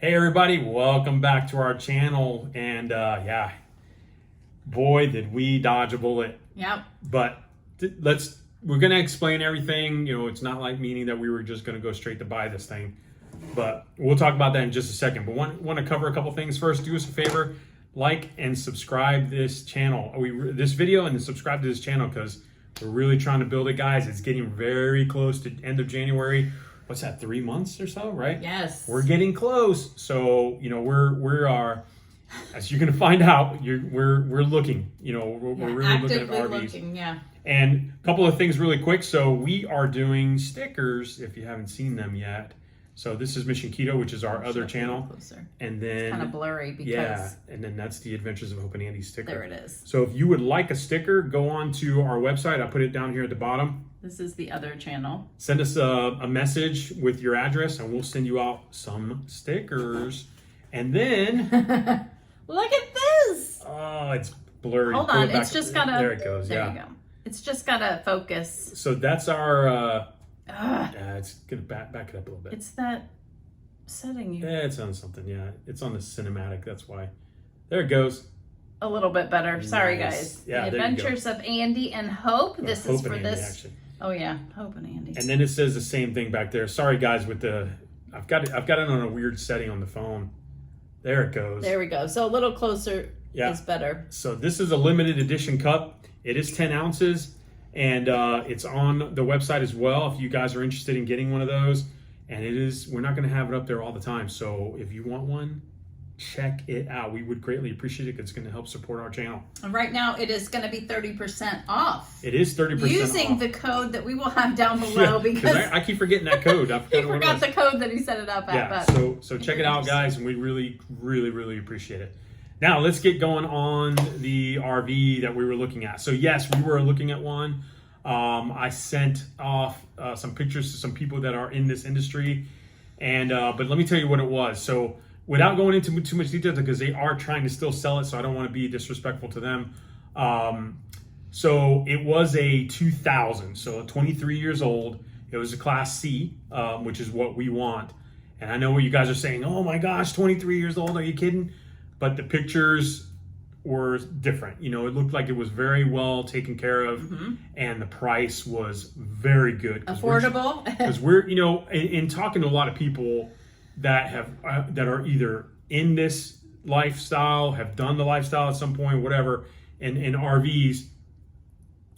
Hey everybody, welcome back to our channel. And yeah, boy did we dodge a bullet. Yep. But we're gonna explain everything. You know, it's not like meaning that we were just gonna go straight to buy this thing. But we'll talk about that in just a second. But want to cover a couple things first. Do us a favor, like and subscribe this channel. This video and subscribe to this channel because we're really trying to build it, guys. It's getting very close to end of January. What's that, 3 months or so, right? Yes. We're getting close. So, you know, we are, as you're going to find out, we're looking, you know, we're really looking at RVs. Looking, yeah. And a couple of things really quick. So we are doing stickers, if you haven't seen them yet. So this is Mission Keto, which is our other channel. Closer. And then it's kind of blurry because and then that's the Adventures of Hope and Andy sticker. There it is. So if you would like a sticker, go on to our website. I'll put it down here at the bottom. This is the other channel. Send us a message with your address and we'll send you out some stickers. And then look at this. Oh, it's blurry. Hold on, it's just gotta. There it goes. There yeah. you go. It's just gotta focus. So that's our. It's gonna back it up a little bit. It's that setting you. Yeah, it's on something. Yeah, it's on the cinematic. That's why. There it goes. A little bit better. Sorry, Nice. guys. Yeah, The there you go. Adventures of Andy and Hope. This Hope is for and Andy, this. actually. Oh yeah, Hope and Andy. And then it says the same thing back there. Sorry, guys, with the. I've got it on a weird setting on the phone. There it goes. There we go. So a little closer is better. So this is a limited edition cup. It is 10 ounces. And it's on the website as well if you guys are interested in getting one of those. And we're not going to have it up there all the time. So if you want one, check it out. We would greatly appreciate it because it's going to help support our channel. And right now it is going to be 30% off. It is 30% using off. the code that we will have down below because I keep forgetting that code. I forgot the code that he set it up at. Yeah, but so check it out, guys, and we really, really, really appreciate it. Now let's get going on the RV that we were looking at. So yes, we were looking at one. I sent off some pictures to some people that are in this industry, and but let me tell you what it was. So without going into too much detail, because they are trying to still sell it, so I don't want to be disrespectful to them. So it was a 2000, so 23 years old. It was a Class C, which is what we want. And I know what you guys are saying. Oh my gosh, 23 years old? Are you kidding? But the pictures were different. You know, it looked like it was very well taken care of, and the price was very good. Affordable. Because we're, you know, in talking to a lot of people that have that are either in this lifestyle, have done the lifestyle at some point, whatever, in RVs,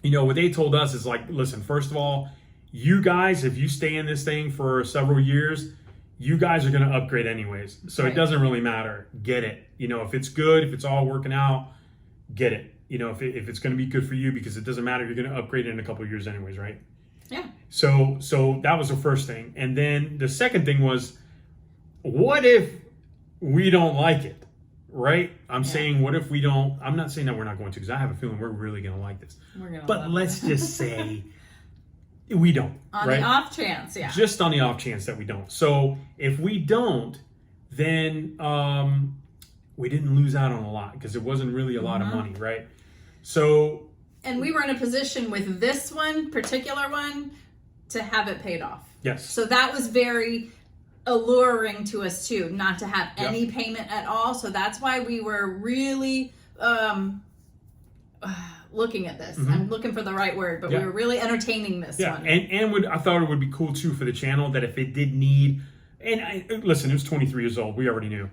you know, what they told us is like, listen, first of all, you guys, if you stay in this thing for several years, you guys are going to upgrade anyways. So It doesn't really matter. Get it. You know, if it's good, if it's all working out, get it. You know, if it's going to be good for you, because it doesn't matter. You're going to upgrade it in a couple of years anyways, right? Yeah. So that was the first thing. And then the second thing was, what if we don't like it, right? I'm saying, what if we don't? I'm not saying that we're not going to, because I have a feeling we're really going to like this. But let's just say we don't. On right? the off chance, yeah. Just on the off chance that we don't. So if we don't, then we didn't lose out on a lot, because it wasn't really a lot of money, right? So. And we were in a position with this particular one, to have it paid off. Yes. So that was very alluring to us too, not to have any payment at all. So that's why we were really looking at this. I'm looking for the right word, but we were really entertaining this one. And I thought it would be cool too for the channel that if it did need, listen, it was 23 years old. We already knew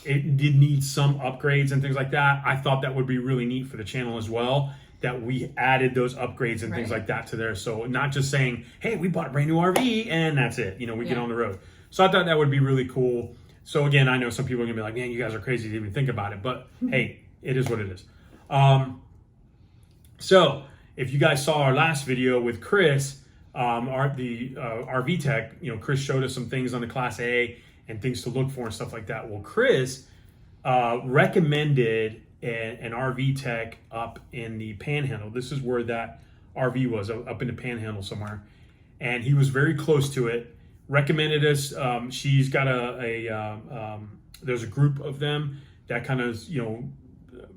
it did need some upgrades and things like that. I thought that would be really neat for the channel as well, that we added those upgrades and things like that to there. So not just saying, hey, we bought a brand new RV and that's it. You know, we get on the road. So I thought that would be really cool. So again, I know some people are gonna be like, man, you guys are crazy to even think about it. But hey, it is what it is. So if you guys saw our last video with Chris, the RV tech, you know, Chris showed us some things on the Class A and things to look for and stuff like that. Well, Chris recommended an RV tech up in the Panhandle. This is where that RV was, up in the Panhandle somewhere. And he was very close to it. Recommended us. She's got there's a group of them that kind of, you know,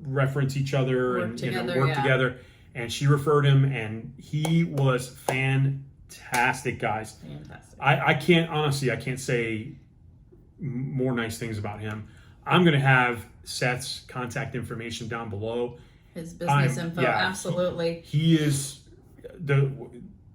reference each other and work together. And she referred him, and he was fantastic, guys. Fantastic. I can't say more nice things about him. I'm going to have Seth's contact information down below. His business info, absolutely. He is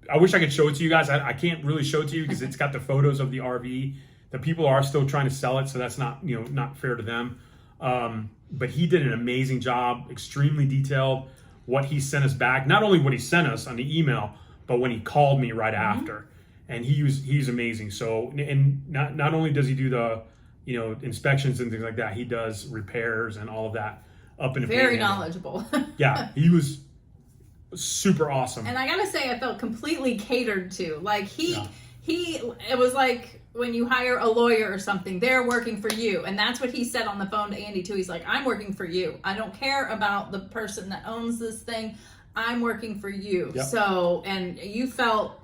I wish I could show it to you guys. I can't really show it to you because it's got the photos of the RV. The people are still trying to sell it, so that's not not fair to them. But he did an amazing job, extremely detailed. What he sent us back, not only what he sent us on the email, but when he called me right after, and he's amazing. So, and not only does he do the inspections and things like that, he does repairs and all of that up in the very Panhandle. knowledgeable. Yeah, he was super awesome. And I gotta say, I felt completely catered to. Like it was like when you hire a lawyer or something, they're working for you. And that's what he said on the phone to Andy too. He's like, I'm working for you. I don't care about the person that owns this thing. I'm working for you. Yep. So, and we felt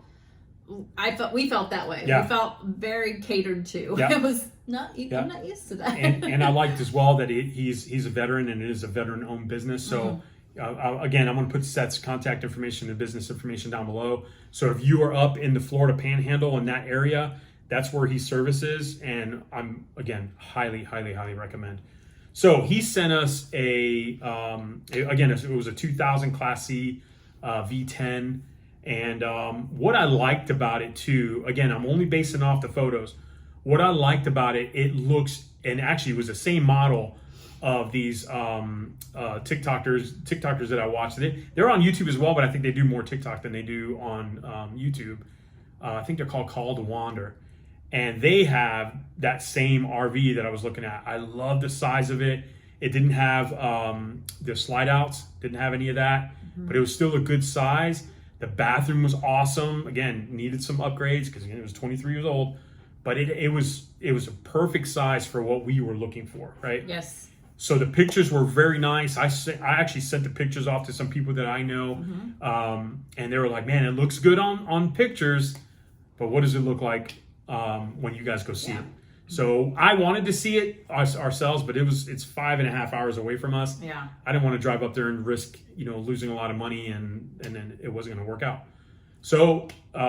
that way. Yeah. We felt very catered to. Yep. It was not, I'm not used to that. And I liked as well that he's a veteran, and it is a veteran-owned business. So again, I'm going to put Seth's contact information and business information down below. So if you are up in the Florida Panhandle in that area, that's where he services, and I'm again highly recommend. So he sent us it was a 2000 Class C V10, and what I liked about it too, again, I'm only basing off the photos. What I liked about it, it looks, and actually it was the same model of these TikTokers that I watched. They're on YouTube as well, but I think they do more TikTok than they do on YouTube. I think they're called Call to Wander. And they have that same RV that I was looking at. I love the size of it. It didn't have the slide outs, didn't have any of that, but it was still a good size. The bathroom was awesome. Again, needed some upgrades because it was 23 years old, but it was a perfect size for what we were looking for, right? Yes. So the pictures were very nice. I actually sent the pictures off to some people that I know, and they were like, "Man, it looks good on pictures, but what does it look like when you guys go see it?" So I wanted to see it ourselves, but it's 5.5 hours away from us. Yeah. I didn't want to drive up there and risk losing a lot of money and then it wasn't going to work out. So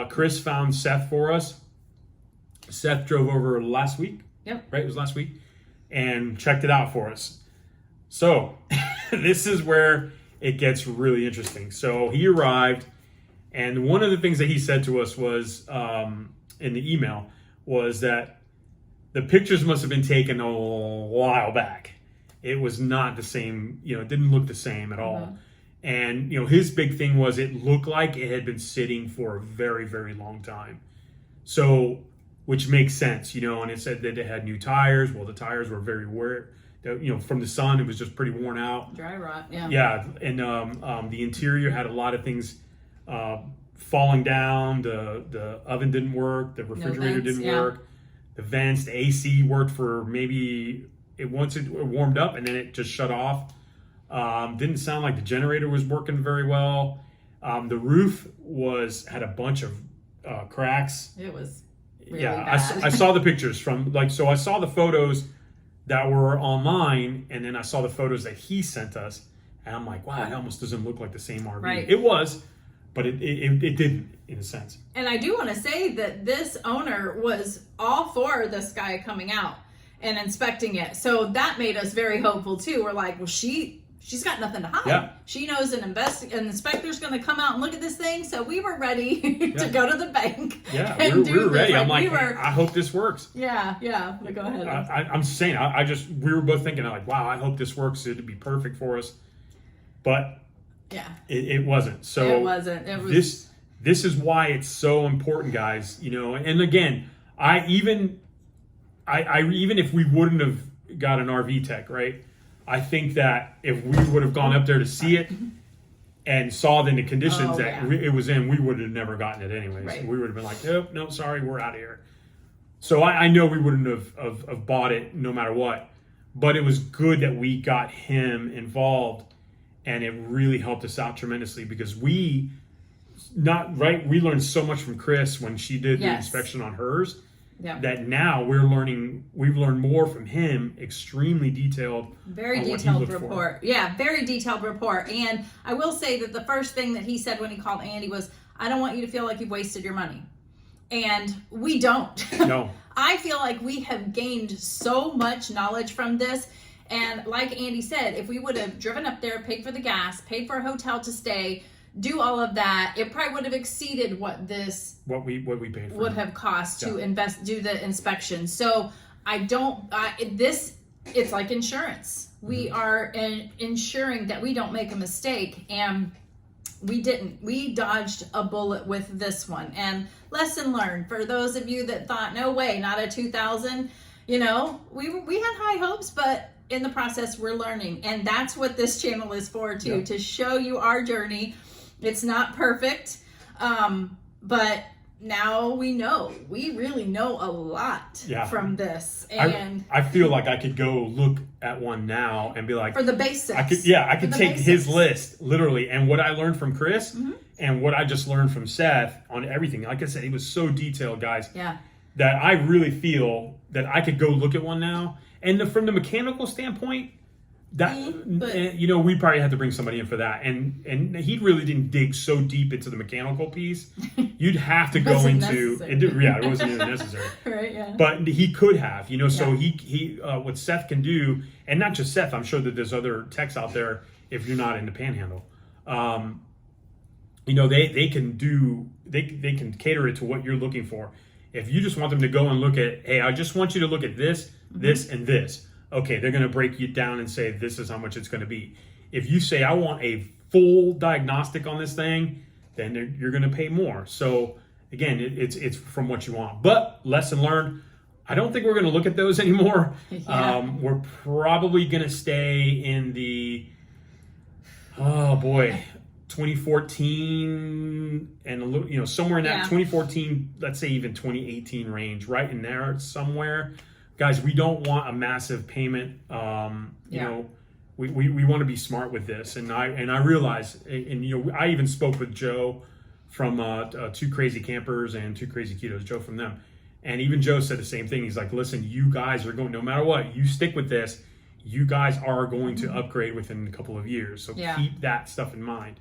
Chris found Seth for us. Seth drove over last week. Yep. Right, it was last week, and checked it out for us. So this is where it gets really interesting. So he arrived, and one of the things that he said to us was in the email was that the pictures must have been taken a while back. It was not the same, it didn't look the same at all. And his big thing was it looked like it had been sitting for a very, very long time. So, which makes sense, and it said that it had new tires. Well, the tires were very wear, from the sun, it was just pretty worn out. Dry rot, yeah. Yeah, and the interior had a lot of things falling down. The oven didn't work. The refrigerator didn't work. The vents, the AC worked for maybe once it warmed up and then it just shut off. Didn't sound like the generator was working very well. The roof had a bunch of cracks. It was really bad. I saw the pictures so I saw the photos that were online, and then I saw the photos that he sent us, and I'm like, wow, it almost doesn't look like the same RV. Right. It was, but it didn't, in a sense. And I do want to say that this owner was all for this guy coming out and inspecting it. So that made us very hopeful too. We're like, well, she's got nothing to hide. Yeah. She knows an inspector's going to come out and look at this thing. So we were ready to go to the bank. Yeah, and we were ready. Like, I'm like, I hope this works. Yeah. But go ahead. I'm just saying, we were both thinking like, wow, I hope this works. It'd be perfect for us. But yeah, it wasn't. So it wasn't. It was. This is why it's so important, guys. And again, I even if we wouldn't have got an RV tech, right? I think that if we would have gone up there to see it and saw the conditions it was in, we would have never gotten it anyways. Right. We would have been like, no, sorry, we're out of here. So I know we wouldn't have bought it no matter what, but it was good that we got him involved, and it really helped us out tremendously because we learned so much from Chris when she did the inspection on hers. Yeah. That now we've learned more from him, extremely detailed. Very detailed report. Yeah, very detailed report. And I will say that the first thing that he said when he called Andy was, I don't want you to feel like you've wasted your money. And we don't. No. I feel like we have gained so much knowledge from this. And like Andy said, if we would have driven up there, paid for the gas, paid for a hotel to stay, do all of that, it probably would have exceeded what we paid for would have cost to do the inspection. So it's like insurance. We are ensuring that we don't make a mistake, and we didn't. We dodged a bullet with this one. And lesson learned for those of you that thought, no way, not a 2000. We had high hopes, but in the process, we're learning, and that's what this channel is for too, to show you our journey. It's not perfect, but now we really know a lot from this. And I feel like I could go look at one now and be like, for the basics. I could take his list literally, and what I learned from Chris and what I just learned from Seth on everything. Like I said, he was so detailed, guys. Yeah. That I really feel that I could go look at one now. And from the mechanical standpoint, we probably had to bring somebody in for that, and he really didn't dig so deep into the mechanical piece. You'd have to go into it. It wasn't even necessary, right? Yeah. But he could have, So he what Seth can do, and not just Seth. I'm sure that there's other techs out there. If you're not in the Panhandle, they can cater it to what you're looking for. If you just want them to go and look at, hey, I just want you to look at this, this, and this. Okay, they're going to break you down and say, this is how much it's going to be. If you say, I want a full diagnostic on this thing, then you're going to pay more. So again, it's from what you want. But lesson learned, I don't think we're going to look at those anymore. Yeah. We're probably going to stay in the, 2014 and a little, somewhere in that 2014, let's say even 2018 range, right in there somewhere. Guys, we don't want a massive payment. We want to be smart with this, and I realize, and I even spoke with Joe from Two Crazy Campers and Two Crazy Ketos, Joe from them, and even Joe said the same thing. He's like, listen, you guys are going, no matter what, you stick with this, you guys are going to upgrade within a couple of years, so keep that stuff in mind.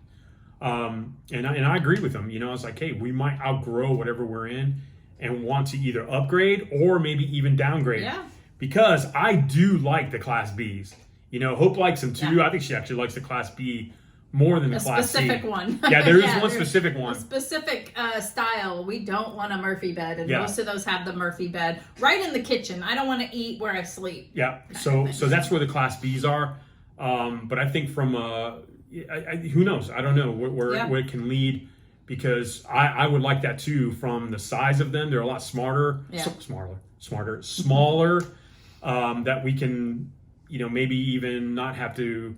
And I agree with him. I was like, hey, we might outgrow whatever we're in and want to either upgrade or maybe even downgrade. Yeah. Because I do like the Class Bs. Hope likes them too. Yeah. I think she actually likes the Class B more than the Class C. A specific one. Yeah, there is one specific one. A specific style. We don't want a Murphy bed, and most of those have the Murphy bed right in the kitchen. I don't want to eat where I sleep. Yeah, so that's where the Class Bs are. But I think from who knows? I don't know where it can lead, because I would like that too. From the size of them, they're a lot smarter, smaller. That we can, maybe even not have to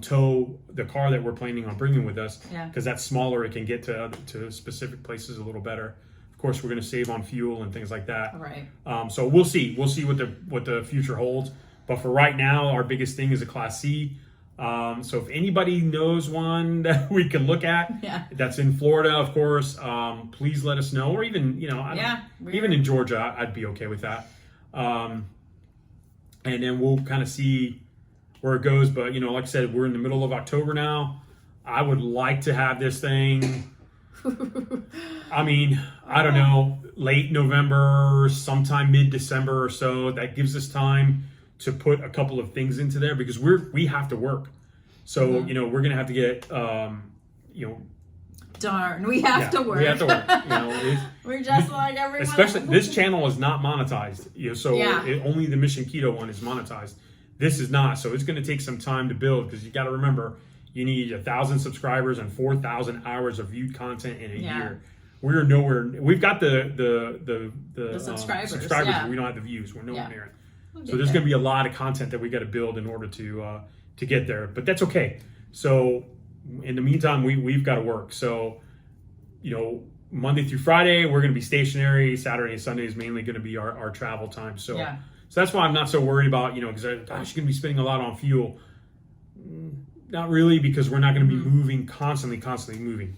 tow the car that we're planning on bringing with us, because that's smaller. It can get to specific places a little better. Of course, we're going to save on fuel and things like that. Right. So we'll see what the future holds. But for right now, our biggest thing is a Class C. So if anybody knows one that we can look at, that's in Florida, of course, please let us know. Or even, even in Georgia, I'd be okay with that. And then we'll kind of see where it goes. But, like I said, we're in the middle of October now. I would like to have this thing, I mean, I don't know, late November, sometime mid-December or so. That gives us time to put a couple of things into there, because we have to work. So, we're going to have to get, Darn, we have to work. We have to work. We're just like everyone. Especially, this channel is not monetized. Only the Mission Keto one is monetized. This is not. So it's going to take some time to build, because you got to remember, you need 1,000 subscribers and 4,000 hours of viewed content in a year. We're nowhere. We've got the subscribers. But we don't have the views. We're nowhere near it. So there's going to be a lot of content that we got to build in order to get there, but that's okay. So in the meantime, we've got to work. So, Monday through Friday, we're going to be stationary. Saturday and Sunday is mainly going to be our travel time. So, so that's why I'm not so worried about, because you're going to be spending a lot on fuel. Not really, because we're not going to be moving constantly moving.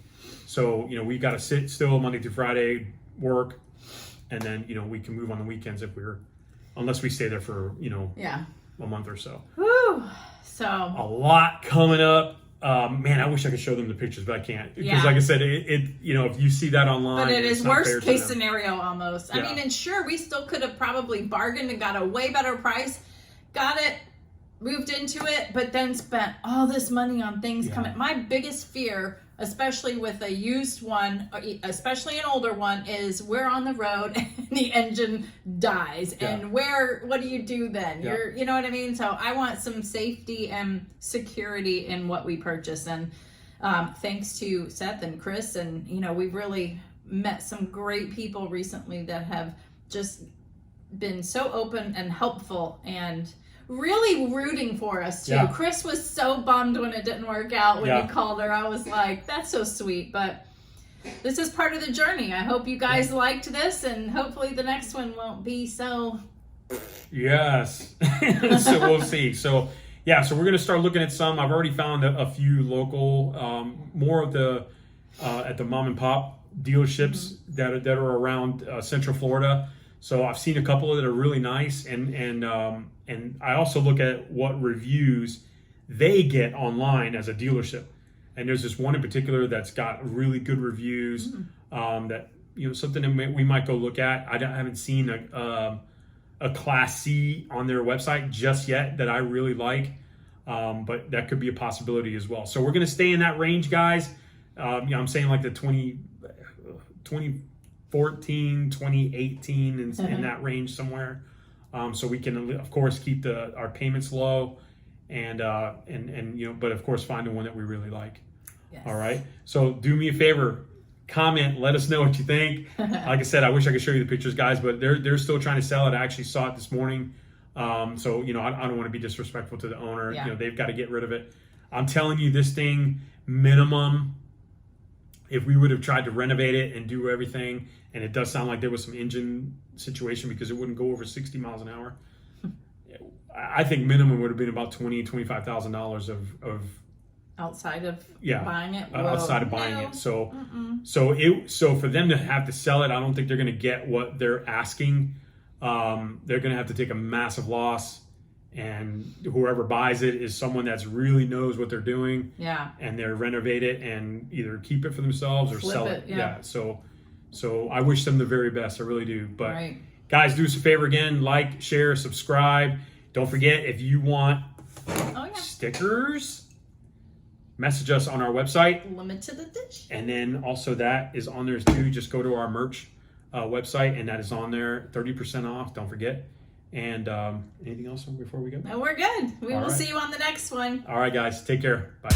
So, we've got to sit still Monday through Friday, work, and then, we can move on the weekends unless we stay there for, a month or so. Whew. So a lot coming up. Man, I wish I could show them the pictures, but I can't because, Yeah. like I said, it if you see that online, But it it's is not fair worst to case them. scenario almost. I Yeah. mean, and sure, we still could have probably bargained and got a way better price, got it, moved into it, but then spent all this money on things Yeah. coming. My biggest fear, especially with a used one, especially an older one, is we're on the road and the engine dies. Yeah. And what do you do then? Yeah. You know what I mean? So I want some safety and security in what we purchase. And thanks to Seth and Chris, and we've really met some great people recently that have just been so open and helpful and really rooting for us too. Yeah. Chris was so bummed when it didn't work out when Yeah. he called her. I was like, that's so sweet, but this is part of the journey. I hope you guys liked this, and hopefully the next one won't be so. Yes. So we'll see. So yeah, so we're going to start looking at some. I've already found a few local, more of the at the mom and pop dealerships that are around Central Florida. So I've seen a couple that are really nice, and I also look at what reviews they get online as a dealership. And there's this one in particular that's got really good reviews. That something that we might go look at. I haven't seen a Class C on their website just yet that I really like, but that could be a possibility as well. So we're going to stay in that range, guys. I'm saying like the 2014, 2018, in that range somewhere. So we can, of course, keep our payments low, and but of course find the one that we really like. Yes. All right. So do me a favor. Comment, let us know what you think. Like I said, I wish I could show you the pictures, guys, but they're still trying to sell it. I actually saw it this morning. So I don't want to be disrespectful to the owner. Yeah. They've got to get rid of it. I'm telling you, this thing minimum, if we would have tried to renovate it and do everything, and it does sound like there was some engine situation because it wouldn't go over 60 miles an hour. I think minimum would have been about $20,000-$25,000 of Outside of yeah, buying it? outside of buying No. it. So for them to have to sell it, I don't think they're going to get what they're asking. They're going to have to take a massive loss, and whoever buys it is someone that's really knows what they're doing. Yeah. And they're renovate it and either keep it for themselves or Flip sell it, it. yeah. So I wish them the very best. I really do. But Right. guys, do us a favor again: like, share, subscribe. Don't forget, if you want Oh, yeah. stickers, message us on our website. Limited edition. And then also that is on there too. Just go to our merch website, and that is on there. 30% off. Don't forget. And anything else before we go? No, we're good. We All will right. see you on the next one. All right, guys. Take care. Bye.